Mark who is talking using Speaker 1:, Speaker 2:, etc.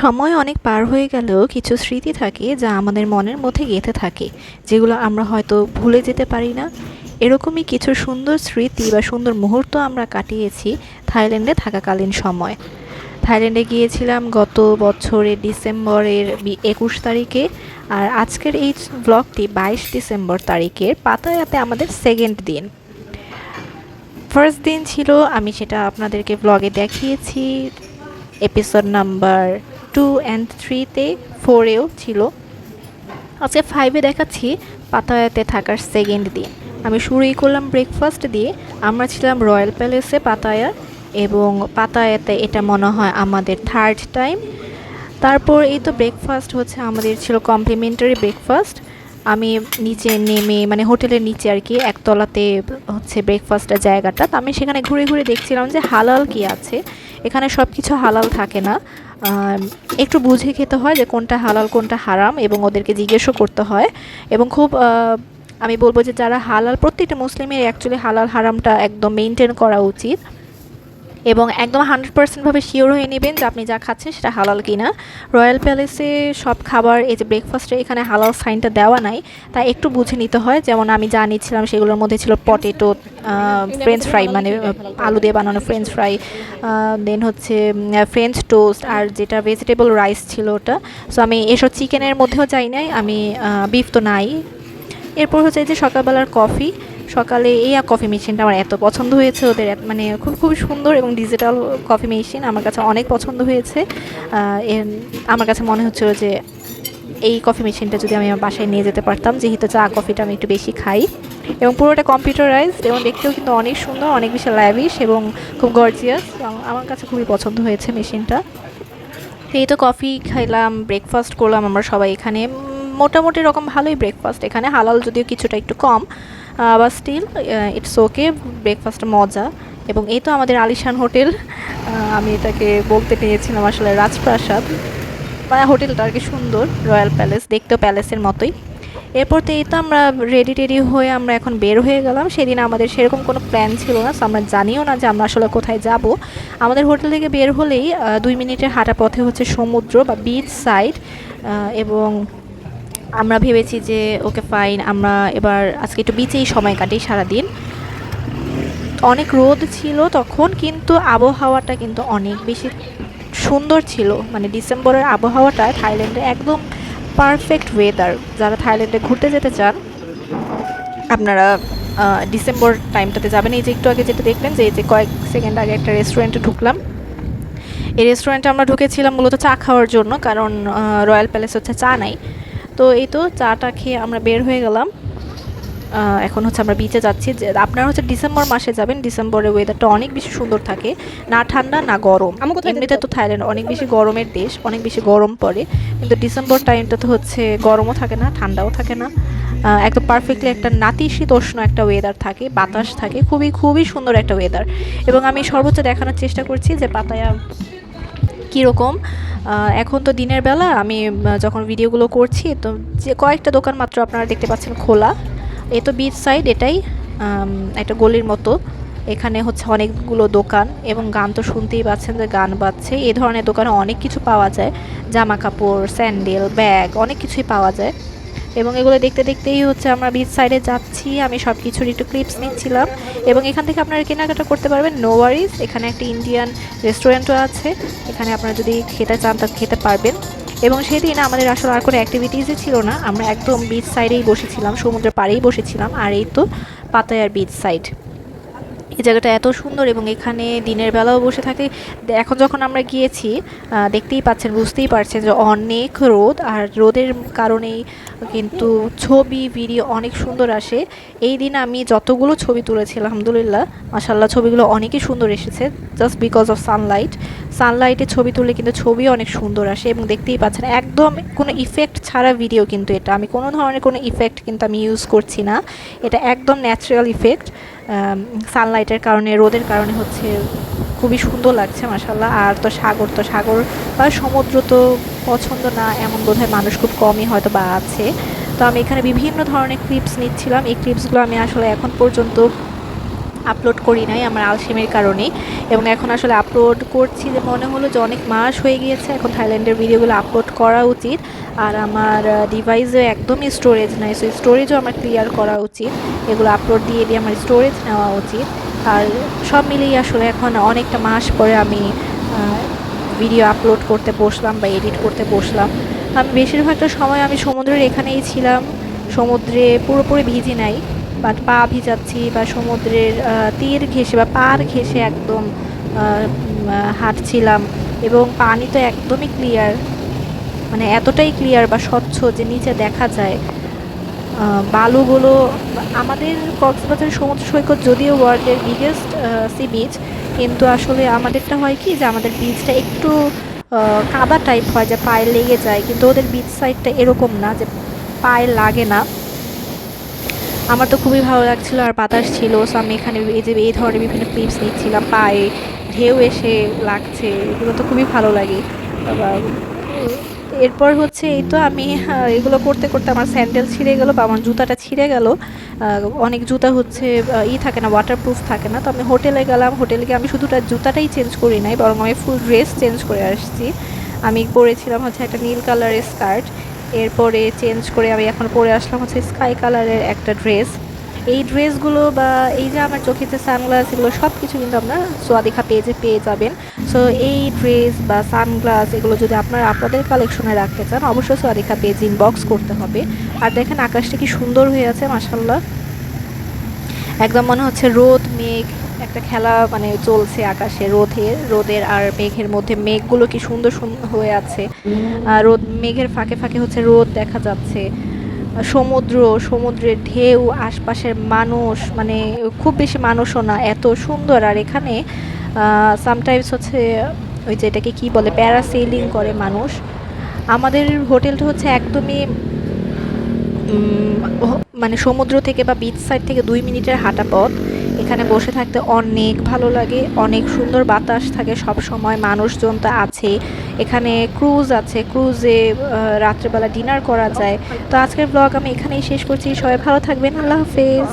Speaker 1: সময় অনেক পার হয়ে গেলেও কিছু স্মৃতি থাকে যা আমাদের মনের মধ্যে গেঁথে থাকে, যেগুলো আমরা হয়তো ভুলে যেতে পারি না। এরকমই কিছু সুন্দর স্মৃতি বা সুন্দর মুহূর্ত আমরা কাটিয়েছি থাইল্যান্ডে থাকাকালীন সময়। থাইল্যান্ডে গিয়েছিলাম গত বছরের ডিসেম্বরের 21 তারিখে। আর আজকের এই ব্লগটি 22 ডিসেম্বর তারিখের, পাতায়াতে আমাদের সেকেন্ড দিন। ফার্স্ট দিন ছিল, আমি সেটা আপনাদেরকে ব্লগে দেখিয়েছি এপিসোড নাম্বার 2 and 3-তে, 4-এও ছিল। আজকে 5-এ দেখাচ্ছি পাতায়াতে থাকার সেকেন্ড দিন। আমি শুরুই করলাম ব্রেকফাস্ট দিয়ে। আমরা ছিলাম রয়্যাল প্যালেসে পাতায়া, এবং পাতায়াতে এটা মনে হয় আমাদের থার্ড টাইম। তারপর এই তো ব্রেকফাস্ট হচ্ছে আমাদের ছিল কমপ্লিমেন্টারি ব্রেকফাস্ট। আমি নিচে নেমে, মানে হোটেলের নিচে আর কি, একতলাতে হচ্ছে ব্রেকফাস্টের জায়গাটা, তো আমি সেখানে ঘুরে ঘুরে দেখছিলাম যে হালাল কি আছে। এখানে সব কিছু হালাল থাকে না, একটু বুঝে খেতে হয় যে কোনটা হালাল কোনটা হারাম, এবং ওদেরকে জিজ্ঞেসও করতে হয়। এবং খুব আমি বলবো যে যারা হালাল, প্রত্যেকটা মুসলিমের অ্যাকচুয়ালি হালাল হারামটা একদম মেনটেন করা উচিত, এবং একদম 100% ভাবে শিওর হয়ে নেবেন যে আপনি যা খাচ্ছেন সেটা হালাল কিনা। রয়্যাল প্যালেসে সব খাবার, এই যে ব্রেকফাস্টে এখানে হালাল সাইনটা দেওয়া নাই, তাই একটু বুঝে নিতে হয়। যেমন আমি যা নিচ্ছিলাম সেগুলোর মধ্যে ছিল পটেটো, ফ্রেঞ্চ ফ্রাই, মানে আলু দিয়ে বানানো ফ্রেঞ্চ ফ্রাই, দেন হচ্ছে ফ্রেঞ্চ টোস্ট, আর যেটা ভেজিটেবল রাইস ছিল ওটা। সো আমি এসব চিকেনের মধ্যেও যাই নাই, আমি বিফ তো নাই। এরপর হচ্ছে যে সকালবেলার কফি। সকালে এই কফি মেশিনটা আমার এত পছন্দ হয়েছে ওদের, মানে খুবই সুন্দর, এবং ডিজিটাল কফি মেশিন আমার কাছে অনেক পছন্দ হয়েছে। আমার কাছে মনে হচ্ছিল যে এই কফি মেশিনটা যদি আমি আমার বাসায় নিয়ে যেতে পারতাম, যেহেতু চা কফিটা আমি একটু বেশি খাই। এবং পুরোটা কম্পিউটারাইজড, এবং দেখতেও কিন্তু অনেক সুন্দর, অনেক বেশি ল্যাভিশ এবং খুব গর্জিয়াস। আমার কাছে খুবই পছন্দ হয়েছে মেশিনটা। এই তো কফি খাইলাম, ব্রেকফাস্ট করলাম আমরা সবাই এখানে। মোটামুটি রকম ভালোই ব্রেকফাস্ট এখানে, হালাল যদিও কিছুটা একটু কম, বা স্টিল ইটস ওকে, ব্রেকফাস্ট মজা। এবং এই তো আমাদের আলিশান হোটেল, আমি এটাকে বলতে পেরেছিলাম আসলে রাজপ্রাসাদ, মানে হোটেলটা আর কি সুন্দর, রয়্যাল প্যালেস, দেখতেও প্যালেসের মতোই। এরপর তো এই তো আমরা রেডি টেডি হয়ে আমরা এখন বের হয়ে গেলাম। সেদিন আমাদের সেরকম কোনো প্ল্যান ছিল না, সো আমরা জানিও না যে আমরা আসলে কোথায় যাব। আমাদের হোটেল থেকে বের হলেই 2 মিনিটের হাঁটা পথে হচ্ছে সমুদ্র বা বিচ সাইড, এবং আমরা ভেবেছি যে ওকে ফাইন, আমরা এবার আজকে একটু বিচেই সময় কাটি সারাদিন। অনেক রোদ ছিল তখন, কিন্তু আবহাওয়াটা কিন্তু অনেক বেশি সুন্দর ছিল। মানে ডিসেম্বরের আবহাওয়াটা থাইল্যান্ডে একদম পারফেক্ট ওয়েদার। যারা থাইল্যান্ডে ঘুরতে যেতে চান আপনারা ডিসেম্বর টাইমটাতে যাবেন। এই যে একটু আগে যেটা দেখলেন, যে এই যে কয়েক সেকেন্ড আগে একটা রেস্টুরেন্টে ঢুকলাম। এই রেস্টুরেন্টে আমরা ঢুকেছিলাম মূলত চা খাওয়ার জন্য, কারণ রয়্যাল প্যালেস হচ্ছে চা নাই। তো এই তো চাটা খেয়ে আমরা বের হয়ে গেলাম। এখন হচ্ছে আমরা বিচে যাচ্ছি। যে আপনারা হচ্ছে ডিসেম্বর মাসে যাবেন, ডিসেম্বরের ওয়েদারটা অনেক বেশি সুন্দর থাকে, না ঠান্ডা না গরম। এমনিতে তো থাইল্যান্ড অনেক বেশি গরমের দেশ, অনেক বেশি গরম পড়ে, কিন্তু ডিসেম্বর টাইমটা তো হচ্ছে গরমও থাকে না ঠান্ডাও থাকে না, একদম পারফেক্টলি একটা নাতিশীতোষ্ণ একটা ওয়েদার থাকে, বাতাস থাকে, খুবই খুবই সুন্দর একটা ওয়েদার। এবং আমি সর্বোচ্চ দেখানোর চেষ্টা করছি যে পাতায়া কীরকম। এখন তো দিনের বেলা, আমি যখন ভিডিওগুলো করছি তো যে কয়েকটা দোকান মাত্র আপনারা দেখতে পাচ্ছেন খোলা। এ তো বিচ সাইড, এটাই একটা গলির মতো। এখানে হচ্ছে অনেকগুলো দোকান, এবং গান তো শুনতেই পাচ্ছেন যে গান বাজছে। এই ধরনের দোকানে অনেক কিছু পাওয়া যায়, জামা কাপড়, স্যান্ডেল, ব্যাগ, অনেক কিছুই পাওয়া যায়। এবং এগুলো দেখতে দেখতেই হচ্ছে আমরা বিচ সাইডে যাচ্ছি। আমি সব কিছুর একটু ক্লিপস নিচ্ছিলাম, এবং এখান থেকে আপনারা কেনাকাটা করতে পারবেন, নো ওয়ারিজ। এখানে একটা ইন্ডিয়ান রেস্টুরেন্টও আছে, এখানে আপনারা যদি খেতে চান তা খেতে পারবেন। এবং সেদিন আমাদের আসলে আর কোনো অ্যাক্টিভিটিসই ছিল না, আমরা একদম বিচ সাইডেই বসেছিলাম, সমুদ্রের পাড়েই বসেছিলাম। আর এই তো পাতায়ার বিচ সাইড, এই জায়গাটা এত সুন্দর, এবং এখানে দিনের বেলাও বসে থাকে। এখন যখন আমরা গিয়েছি দেখতেই পাচ্ছেন, বুঝতেই পারছেন যে অনেক রোদ, আর রোদের কারণেই কিন্তু ছবি ভিডিও অনেক সুন্দর আসে। এই দিন আমি যতগুলো ছবি তুলেছি আলহামদুলিল্লাহ মাশাআল্লাহ, ছবিগুলো অনেকই সুন্দর এসেছে, জাস্ট বিকজ অফ সানলাইটে ছবি তুললে কিন্তু ছবি অনেক সুন্দর আসে। এবং দেখতেই পাচ্ছেন একদম কোনো ইফেক্ট ছাড়া ভিডিও, কিন্তু এটা আমি কোনো ধরনের কোনো ইফেক্ট কিন্তু আমি ইউজ করছি না, এটা একদম ন্যাচারাল ইফেক্ট। সানলাইটের কারণে, রোদের কারণে হচ্ছে খুবই সুন্দর লাগছে মাশাআল্লাহ। আর তো সাগর বা সমুদ্র তো পছন্দ না এমন বোধহয় মানুষ খুব কমই হয়তো বা আছে। তো আমি এখানে বিভিন্ন ধরনের ক্লিপস নিচ্ছিলাম, এই ক্লিপসগুলো আমি আসলে এখন পর্যন্ত আপলোড করি নাই আমার আলসেমির কারণে, এবং এখন আসলে আপলোড করছি যে মনে হলো যে অনেক মাস হয়ে গিয়েছে, এখন থাইল্যান্ডের ভিডিওগুলো আপলোড করা উচিত। আর আমার ডিভাইসে একদমই স্টোরেজ নাই, সো স্টোরেজও আমার ক্লিয়ার করা উচিত, এগুলো আপলোড দিয়ে দিয়ে আমার স্টোরেজ নেওয়া উচিত। আর সব মিলিয়ে আসলে এখন অনেকটা মাস পরে আমি ভিডিও আপলোড করতে বসলাম বা এডিট করতে বসলাম। আমি বেশিরভাগটা সময় আমি সমুদ্রের এখানেই ছিলাম, সমুদ্রে পুরোপুরি ভিজি নাই, বাট পা ভিজাচ্ছি বা সমুদ্রের তীর ঘেঁষে বা পার ঘেঁষে একদম হাঁটছিলাম। এবং পানি তো একদমই ক্লিয়ার, মানে এতটাই ক্লিয়ার বা স্বচ্ছ যে নিচে দেখা যায় বালুগুলো। আমাদের কক্সবাজার সমুদ্র সৈকত যদিও ওয়ার্ল্ডের বিগেস্ট সি বিচ, কিন্তু আসলে আমাদেরটা হয় কি যে আমাদের বিচটা একটু কাদা টাইপ হয়, যে পায়ে লেগে যায়, কিন্তু ওদের বিচ সাইডটা এরকম না যে পায়ে লাগে না। আমার তো খুবই ভালো লাগছিল আর বাতাস ছিল, সো আমি এখানে এই যে এই ধরনের বিভিন্ন ক্লিপস নিচ্ছিলাম, পায়ে ঢেউ এসে লাগছে, এগুলো তো খুবই ভালো লাগে। আবার এরপর হচ্ছে এই তো আমি এগুলো করতে করতে আমার স্যান্ডেল ছিঁড়ে গেল বা আমার জুতাটা ছিঁড়ে গেল। অনেক জুতা হচ্ছে থাকে না, ওয়াটারপ্রুফ থাকে না, তো আমি হোটেলে গেলাম, হোটেলে গিয়ে আমি শুধুটা জুতাটাই চেঞ্জ করি নাই, বরং আমি ফুল ড্রেস চেঞ্জ করে আসছি। আমি পরেছিলাম হচ্ছে একটা নীল কালারের স্কার্ট, এরপরে চেঞ্জ করে আমি এখন পরে আসলাম হচ্ছে স্কাই কালারের একটা ড্রেস। এই ড্রেসগুলো বা এই যে আমার চোখে যে সানগ্লাস, এগুলো সব কিছু কিন্তু আপনার সোয়াদিখা পেজে পেয়ে যাবেন। সো এই ড্রেস বা সানগ্লাস এগুলো যদি আপনারা আপনাদের কালেকশনে রাখতে চান, অবশ্যই সোয়াদিখা পেজ ইনবক্স করতে হবে। আর দেখেন আকাশটা কি সুন্দর হয়ে আছে মাশাল্লাহ, একদম মনে হচ্ছে রোদ মেঘ একটা খেলা মানে চলছে আকাশে, রোদের আর মেঘের মধ্যে, মেঘগুলো কি সুন্দর সুন্দর হয়ে আছে, রোদ মেঘের ফাঁকে ফাঁকে হচ্ছে রোদ দেখা যাচ্ছে, সমুদ্রের ঢেউ, আশপাশের মানুষ, মানে খুব বেশি মানুষও না, এত সুন্দর। আর এখানে সামটাইমস হচ্ছে ওই যে এটাকে কি বলে, প্যারাসেলিং করে মানুষ। আমাদের হোটেলটা হচ্ছে একদমই মানে সমুদ্র থেকে বা বিচ সাইড থেকে 2 মিনিটের হাঁটা পথ। এখানে বসে থাকতে অনেক ভালো লাগে, অনেক সুন্দর বাতাস থাকে সব সময়, মানুষজন তো আছে। এখানে ক্রুজ আছে, ক্রুজে রাত্রেবেলা ডিনার করা যায়। তো আজকের ব্লগ আমি এখানেই শেষ করছি, সবাই ভালো থাকবেন, আল্লাহ হাফেজ।